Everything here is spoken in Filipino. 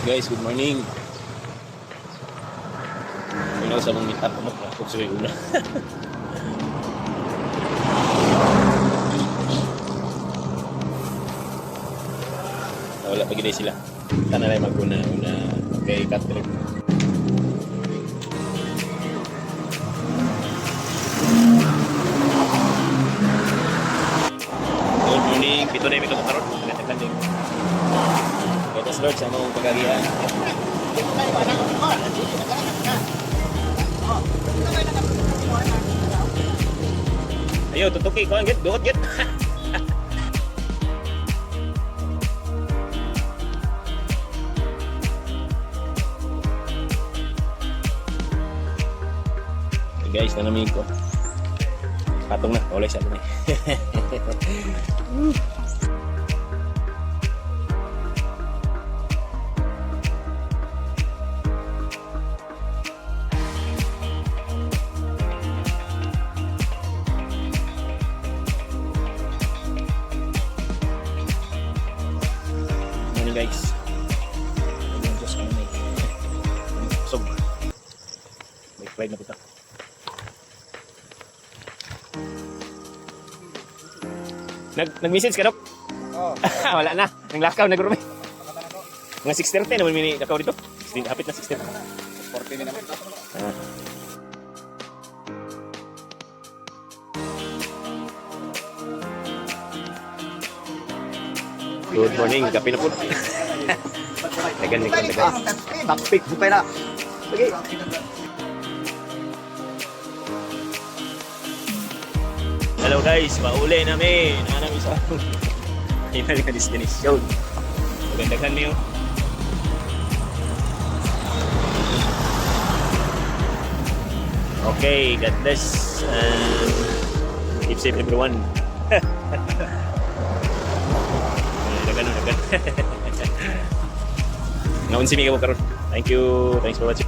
Guys, good morning. Unaw sa mong meet up mo, kung sa una. Wala pa gid sila. Sana lang maguna kay Catherine. Good morning, pito na yung ito karon. Nagtaglanding. Yes, Lord, sa mong pagagihan. Ayo, tutuki ko ang git, duot git. Guys, nanamig ko. Patong na, olay sa atin eh. Morning guys. Just kami may kusog. May flight na puta. Nag-message ka, Dok? Oo. Wala na. Ang lakaw, nag-rumi. Mga 6:30 naman may lakaw dito. Hapit na 6:30. 40 naman. Good morning. Kape na po. Dagan. Backpick, bukay na. Sige. Hello guys, pauli namin. Namin sa final na destination. Magandaghan niyo. Okay, God bless and keep safe everyone. Dagan. Ngayon si Mika po karon. Thank you. Thanks for watching.